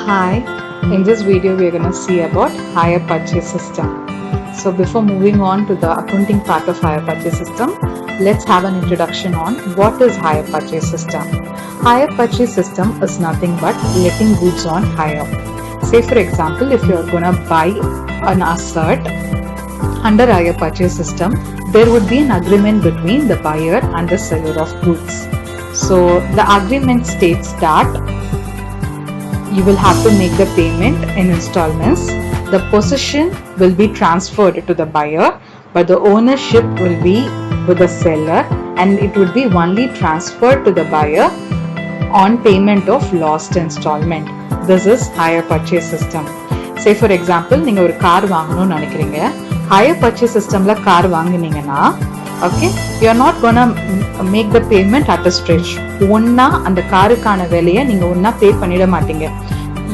Hi, in this video we are going to see about hire purchase system. So before moving on to the accounting part of hire purchase system, let's have an introduction on what is hire purchase system. Hire purchase system is nothing but letting goods on hire. Say for example, if you are going to buy an asset under hire purchase system, there would be an agreement between the buyer and the seller of goods. So the agreement states that you will have to make the payment in installments. The possession will be transferred to the buyer, but the ownership will be with the seller, and it would be only transferred to the buyer on payment of lost installment. This is hire purchase system. Say for example, நீங்க ஒரு car வாங்கணும்னு நினைக்கிறீங்க. Hire purchase systemல car வாங்குனீங்கன்னா, okay, you are not gonna make the payment at a stretch. ஒண்ணா அந்த காருக்கான விலையை நீங்க ஒண்ணா பே பண்ணிட மாட்டீங்க.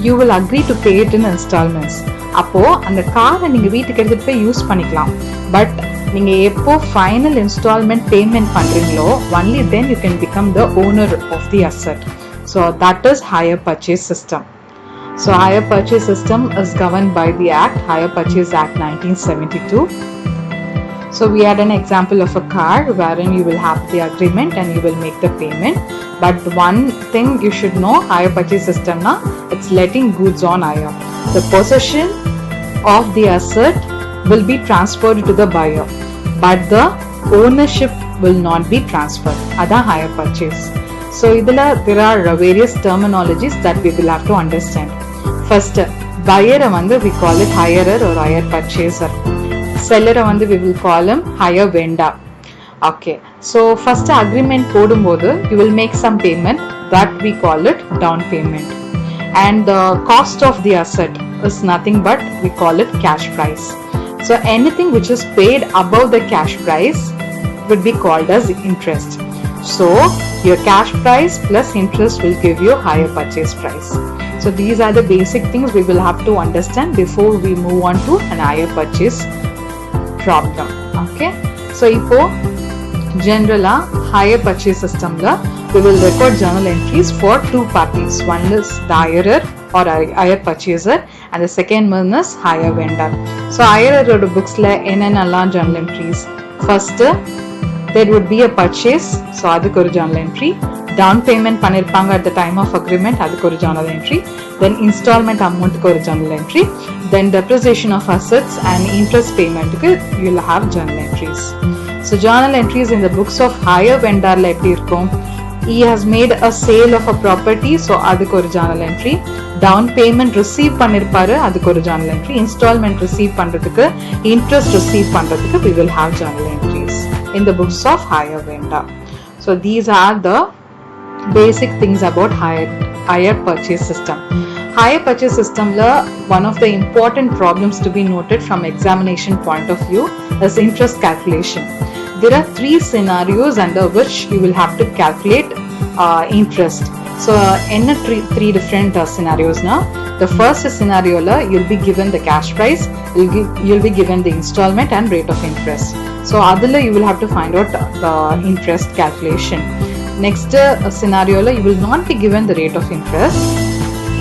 You will agree to pay it in installments. அப்போ அந்த காரை நீங்க வீட்டுக்கு எடுத்துட்டு போய் யூஸ் பண்ணிக்கலாம். பட் நீங்க எப்போ ஃபைனல் இன்ஸ்டால்மெண்ட் பேமெண்ட் பண்றீங்களோ, only then you can become the owner of the asset. So that is hire purchase system. So hire purchase system is governed by the Act, Hire Purchase Act 1972. So we had an example of a car wherein you will have the agreement and you will make the payment. But one thing you should know, hire purchase system na, it's letting goods on hire. The possession of the asset will be transferred to the buyer, but the ownership will not be transferred. That's hire purchase. So there are various terminologies that we will have to understand. First, buyer we call it hirer or hire purchaser. Seller we will call him hire vendor. Okay, so first agreement போடும்போது you will make some payment that we call it down payment, and the cost of the asset is nothing but we call it cash price. So anything which is paid above the cash price would be called as interest. So your cash price plus interest will give you higher purchase price. So these are the basic things we will have to understand before we move on to an higher purchase problem. Okay, so ipo generally hire purchase system la we will record journal entries for two parties. One is the hirer or hire purchaser, and the second one is hire vendor. So hirer books la enna journal entries. First, there would be a purchase, so adukku oru journal entry. Down payment பண்ணிருப்பாங்க at the time of agreement, அதுக்கு ஒரு journal entry. Then installment amount க்கு ஒரு journal entry. Then depreciation of assets and interest payment க்கு you will have journal entries. So journal entries in the books of hire vendor la எப்படி இருக்கும்? He has made a sale of a property, so அதுக்கு ஒரு journal entry. Down payment receive பண்ணிருப்பாரு, அதுக்கு ஒரு journal entry. Installment receive பண்றதுக்கு, interest receive பண்றதுக்கு we will have journal entries in the books of hire vendor. So these are the basic things about hire purchase system. Hire purchase system la one of the important problems to be noted from examination point of view is interest calculation. There are three scenarios under which you will have to calculate interest. So in three different scenarios now. The first scenario la you'll be given the cash price, you'll be given the installment and rate of interest. So adula you will have to find out the interest calculation. Next scenario la you will not be given the rate of interest.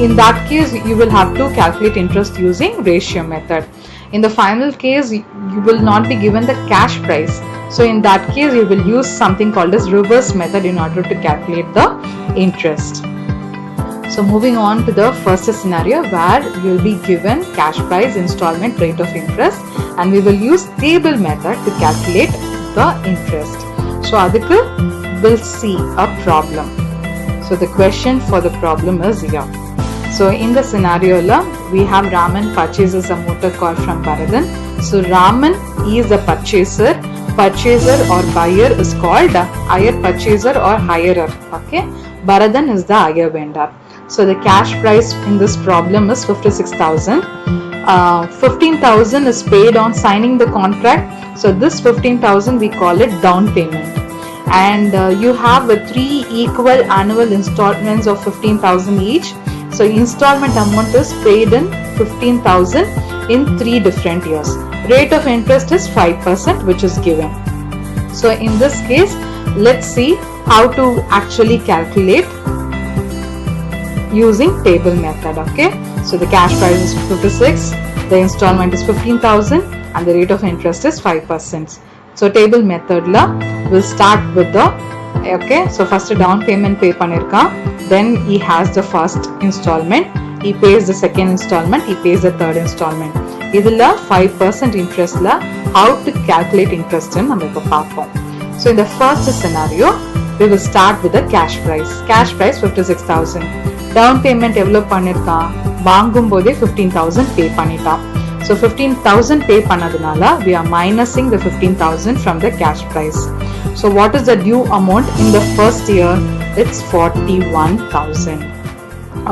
In that case you will have to calculate interest using ratio method. In the final case you will not be given the cash price, so in that case you will use something called as reverse method in order to calculate the interest. So moving on to the first scenario where you will be given cash price, installment, rate of interest, and we will use table method to calculate the interest. So adukku we'll see a problem. So the question for the problem is here. So in the scenario la we have Raman purchases a motor car from Bharathan. So Raman is the purchaser or buyer is called hire purchaser or hirer. Okay, Bharathan is the hire vendor. So the cash price in this problem is 56,000. 15,000 is paid on signing the contract. So this 15,000 we call it down payment. And you have 3 equal annual installments of 15,000 each. So installment amount is paid in 15,000 in 3 different years. Rate of interest is 5% which is given. So in this case let's see how to actually calculate using table method. Okay, so the cash price is 56, the installment is 15,000 and the rate of interest is 5%. So table method la we'll start with the, okay, so first down payment pay panirka, then he has the first installment, he pays the second installment, he pays the third installment. Idhula 5% interest la how to calculate interest in namu ipo paapom. So in the first scenario we will start with the cash price. Cash price 56,000. Down payment evlo pannirka, vaangumbodhe 15,000 pay pannita. So 15,000 pay pannadunala we are minusing the 15,000 from the cash price. So what is the due amount in the first year? It's 41,000.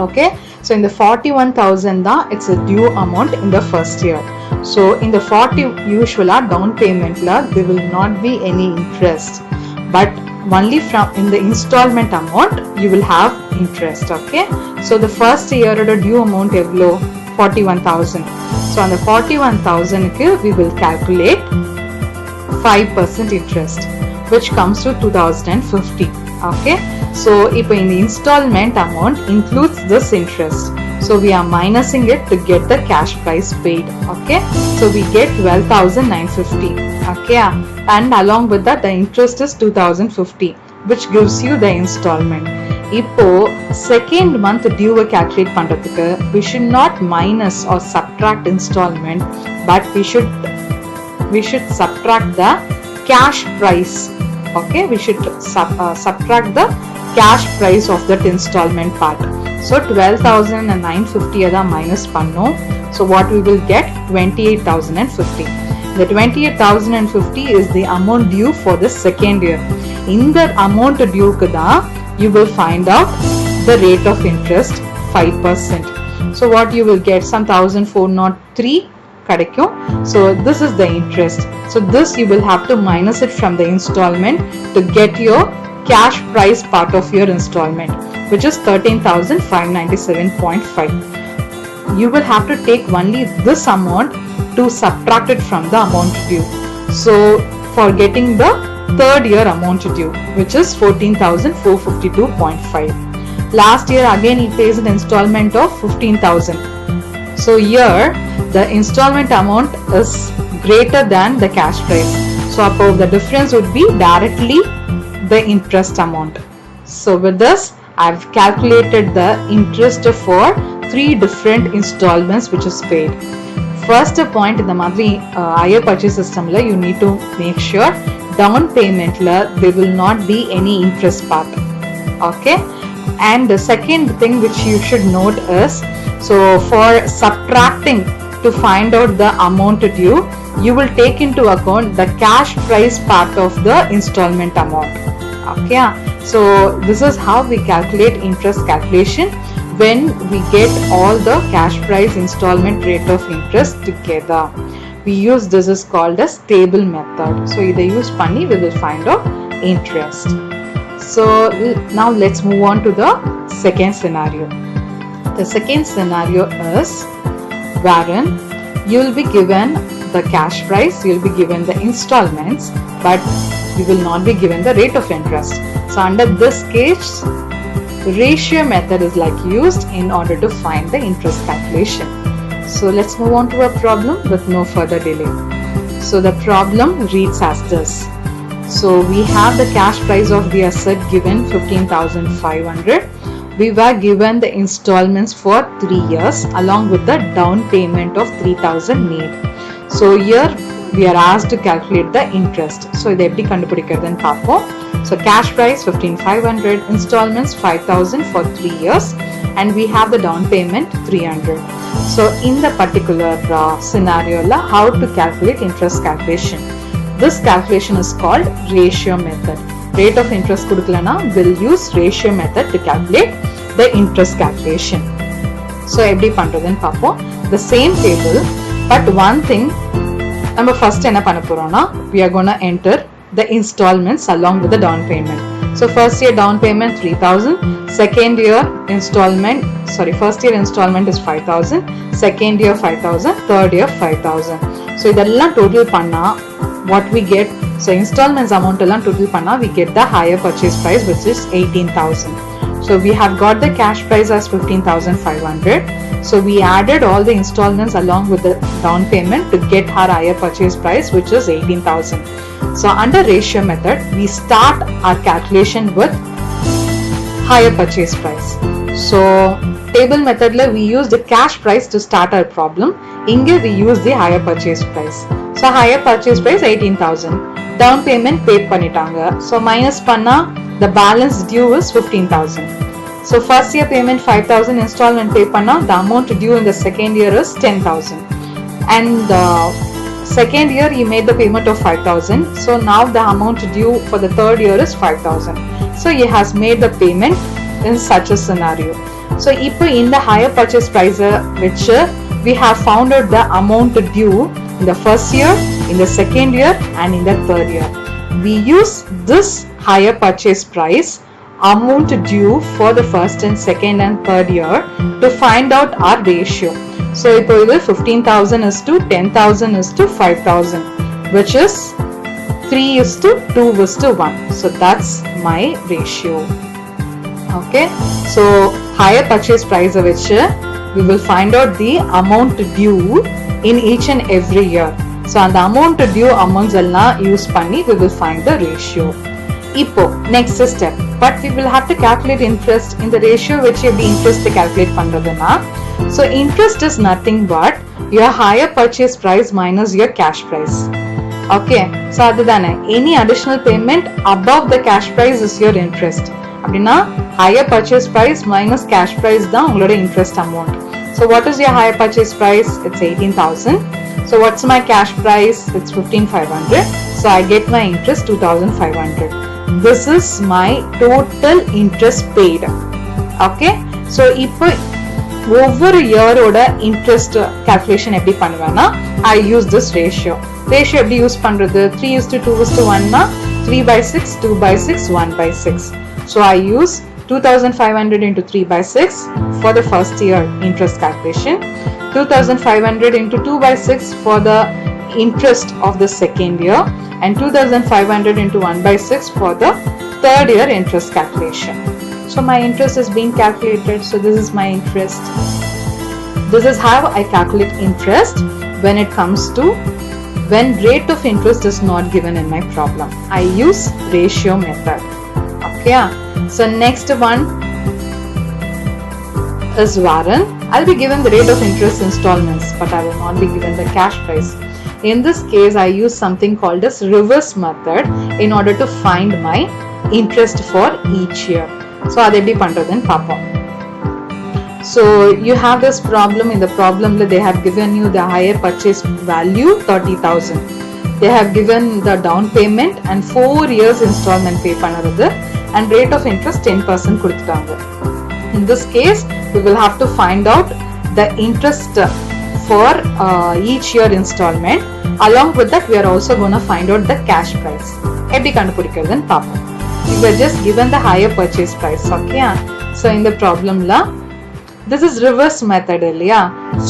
Okay, so in the 41,000 da it's a due amount in the first year. So in the 40 usual down payment la there will not be any interest, but only from in the installment amount you will have interest. Okay, so the first year due amount evlo 41,000. So on the 41,000 we will calculate 5% interest, which comes to 2,050. Okay, so if in the installment amount includes this interest, so we are minusing it to get the cash price paid. Okay, so we get 12,950. Okay, and along with that the interest is 2,050, which gives you the installment. இப்போ second month due calculate பண்றதுக்கு we should not minus or subtract installment, but we should subtract the cash price. Okay, we should subtract the cash price of that installment part. So 12,950 ada minus pannom. So what we will get? 28,050. The 28,050 is the amount due for the second year. In that amount due kada you will find out the rate of interest 5%. So what you will get? Some 1,403 kadaikum. So this is the interest. So this you will have to minus it from the installment to get your cash price part of your installment, which is 13,597.5. You will have to take only this amount to subtract it from the amount due. So for getting the third year amount due, which is 14,452.5. Last year again he pays an installment of 15,000. So here the installment amount is greater than the cash price. So above the difference would be directly the interest amount. So with this I've calculated the interest for 3 different installments which is paid. First point in the madri hire purchase system la you need to make sure down payment la there will not be any interest part. Okay, and the second thing which you should note is, so for subtracting to find out the amount due, you will take into account the cash price part of the installment amount. Okay, so this is how we calculate interest calculation when we get all the cash price, installment, rate of interest together. We use this is called as table method. So either use panni we will find out interest. So now let's move on to the second scenario. The second scenario is wherein you will be given the cash price, you will be given the installments, but you will not be given the rate of interest. So under this case ratio method is like used in order to find the interest calculation. So let's move on to a problem with no further delay. So the problem reads as this. So we have the cash price of the asset given 15,500. We were given the installments for 3 years along with the down payment of 3,000 made. So here we are asked to calculate the interest. So idu eppadi kandupidikradhunu paapom. So cash price 15,500, installments 5,000 for 3 years, and we have the down payment 300. So in the particular scenario la how to calculate interest calculation? This calculation is called ratio method. Rate of interest kudukalana we'll use ratio method to calculate the interest calculation. So eppadi pandradhunu paapom. The same table, but one thing நம்ம first என்ன பண்ண போறோம்னா we are going to enter the installments along with the down payment. So first year down payment 3,000, second year installment, first year installment is 5,000, second year 5,000, third year 5,000. So இதெல்லாம் total பண்ணா what we get, so installments amount எல்லாம் total பண்ணா we get the higher purchase price which is 18,000. So we have got the cash price as 15,500. So we added all the installments along with the down payment to get our higher purchase price, which is 18,000. So under ratio method, we start our calculation with higher purchase price. So table method we use the cash price to start our problem. Inge we use the higher purchase price. So higher purchase price 18,000. Down payment paid pannitaanga. So minus panna the balance due is 15,000. So first year payment 5,000, installment pay panna, the amount due in the second year is 10,000. And second year he made the payment of 5,000. So now the amount due for the third year is 5,000. So he has made the payment in such a scenario. So in the higher purchase price which we have found out the amount due in the first year, in the second year and in the third year. We use this higher purchase price amount due for the first and second and third year to find out our ratio. So if 15,000 is to 10,000 is to 5,000, which is 3 is to 2 is to 1. So that's my ratio. Okay, so higher purchase price which we will find out the amount due in each and every year. So and the amount due amounts use panni we will find the ratio. Next step, but we will have to calculate interest in the ratio which the interest calculate pandradana. So interest is nothing but your higher purchase price minus your cash price. Okay, so any additional payment above the cash price is your interest. Higher purchase price minus cash price the interest amount. So what is your higher purchase price? It's 18,000. So what's my cash price? It's 15,500. So I get my interest 2,500. This is my total interest paid. Okay, so over a year oda interest calculation eppadi panuvana, I use this ratio. Ratio eppadi use pandrathu? 3 is to 2 is to 1 na 3 by 6, 2 by 6, 1 by 6. So I use 2,500 into 3 by 6 for the first year interest calculation, 2,500 into 2 by 6 for the interest of the second year, and 2,500 into 1 by 6 for the third year interest calculation. So my interest is being calculated. So this is my interest. This is how I calculate interest when it comes to when rate of interest is not given in my problem. I use ratio method. Okay, so next one is Varun. I'll be given the rate of interest installments, but I will not be given the cash price. In this case, I use something called as reverse method in order to find my interest for each year. So adhe eppadi pandradhunu paapom. So you have this problem. In the problem they have given you the higher purchase value 30,000. They have given the down payment and 4 years installment pay pannaradhu and rate of interest 10% kuduttaanga. In this case, we will have to find out the interest for each year installment. Along with that, we are also going to find out the cash price. Eppadi kandupidikkiradhunu paapom. We were just given the higher purchase price. Okay, so in the problem this is reverse method.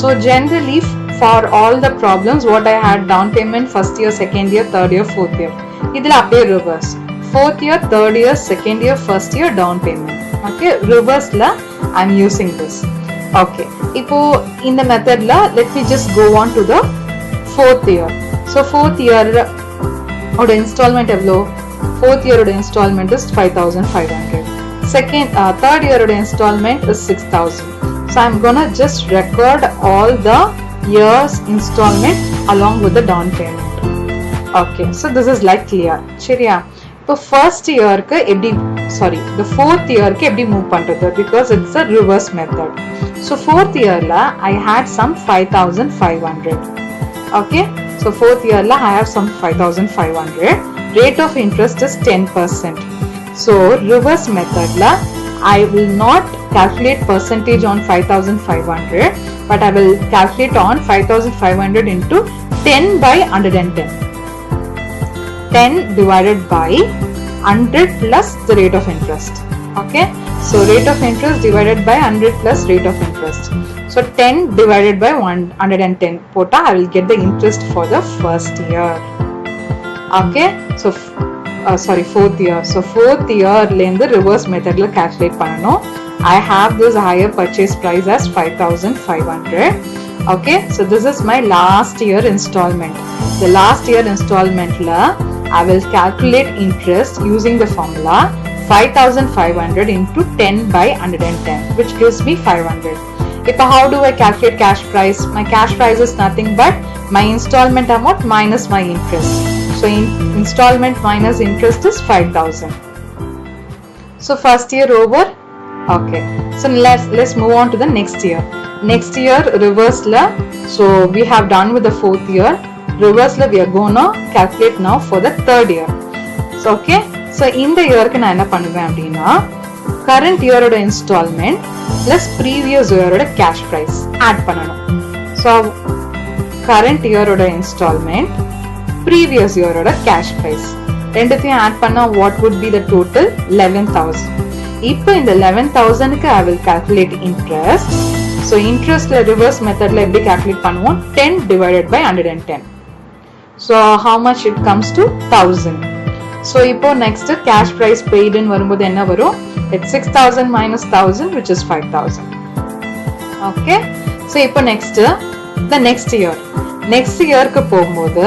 So generally for all the problems what I had down payment first year, second year, third year, fourth year. Idhila appear reverse. Fourth year, third year, second year, first year down payment. Okay, reverse I am using this. Okay, in the method let me just go on to the fourth year. So fourth year oda installment evlo? Fourth year oda installment is 5,500. Third year oda installment is 6,000. So I am gonna just record all the years installment along with the down payment. Okay, so this is like clear. Cheriya. First year the fourth year eppadi move pandrathu because it's a reverse method. So fourth year I had some 5,500. Okay, so fourth year I have some 5,500. Rate of interest is 10%. So reverse method I will not calculate percentage on 5,500, but I will calculate on 5,500 into 10 by 110. 10 divided by 100 plus the rate of interest. Okay, so rate of interest divided by 100 plus rate of interest. So 10 divided by 110 pota I will get the interest for the first year. Okay, so fourth year. So fourth year lende reverse method la calculate panano. I have this higher purchase price as 5,500. Okay, so this is my last year installment. The last year installment la I will calculate interest using the formula 5,500 into 10 by 110, which gives me 500. Now how do I calculate cash price? My cash price is nothing but my installment amount minus my interest. So installment minus interest is 5,000. So first year over. Okay, so let's move on to the next year. Next year reverse la, so we have done with the fourth year. Reverse la we are gonna calculate now for the third year. So okay, so in the year ku na enna பண்ணுவேன் அப்படினா current year oda installment plus previous year oda cash price add பண்ணனும். So current year oda installment previous year oda cash price ரெண்டுத்தையும் add பண்ணா what would be the total? 11,000. இப்போ இந்த 11,000 க்கு I will calculate interest. So interest la reverse method la எப்படி calculate பண்ணுவோம்? 10 divided by 110. So how much it comes to? 1,000. So இப்போ next cash price paid in வரும்போது என்ன வரும்? It's 6,000 minus 1,000, which is 5,000. Okay, so இப்போ next the next year. Next year க்கு போகும்போது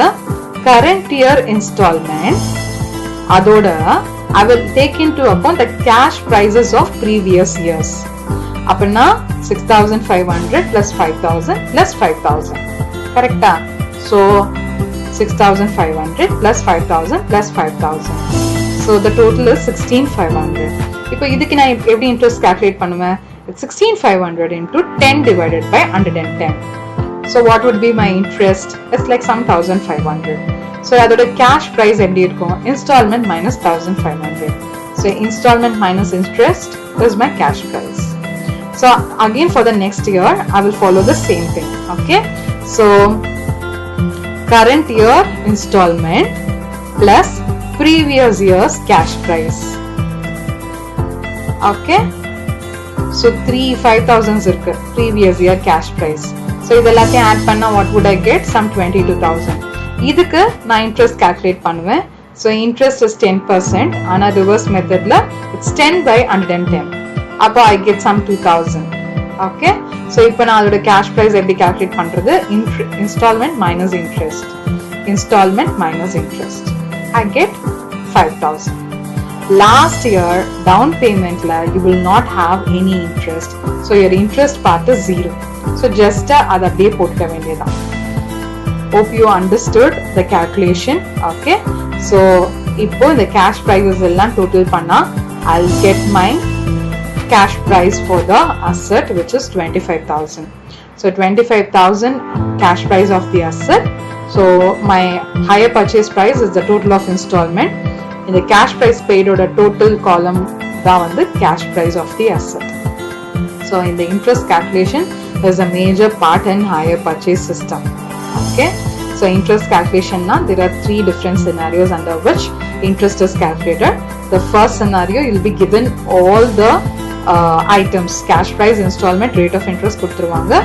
current year installment அதோட I will take into account the cash prices of previous years. அப்பனா 6,500 plus 5,000 plus 5,000. Correct? So 6,500 plus 5,000 plus 5,000. So the total is 16,500. இப்போ இதுக்கு நான் எப்படி interest calculate பண்ணுவேன்? It's 16,500 into 10 divided by 110. So what would be my interest? It's like some 1,500. So அதோட cash price எப்படி இருக்கும்? Installment minus 1,500. So installment minus interest is my cash price. So again for the next year I will follow the same thing. Okay, so current year installment plus previous year's cash price. Okay, so 5,000 இருக்கு previous year cash price. So இதெல்லாத்தையும் add பண்ணா what would I get? Some 22,000. இதுக்கு நான் interest calculate பண்ணுவேன். So interest is 10%. ஆனா reverse methodல it's 10 by 110. அப்போ I get some 2,000. Okay, so இப்போ நான் அதோட cash price எப்படி calculate பண்றது? Installment minus interest. Installment minus interest. I get 5,000. Last year down payment la you will not have any interest. So your interest part is 0. So just அதை அப்படியே போட்டுக்க வேண்டியதான். Hope you understood the calculation. Okay, so இப்போ இந்த cash prices எல்லாம் total பண்ணா I'll get my cash price for the asset, which is 25,000. So 25,000 cash price of the asset. So my higher purchase price is the total of installment. In the cash price paid or the total column தான் வந்து cash price of the asset. So in the interest calculation there's a major part in higher purchase system. Okay, so interest calculation now there are 3 different scenarios under which interest is calculated. The first scenario you'll be given all the items, cash price, installment, rate of interest கொடுத்துருவாங்க.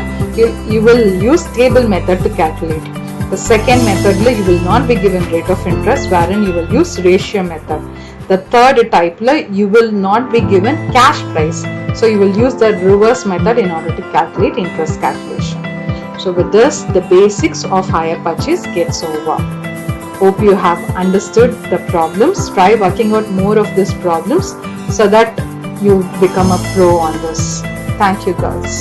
You will use table method to calculate. The second method you will not be given rate of interest, wherein you will use ratio method. The third type you will not be given cash price, so you will use the reverse method in order to calculate interest calculation. So with this the basics of hire purchase gets over. Hope you have understood the problems. Try working out more of these problems so that you become a pro on this. Thank you girls.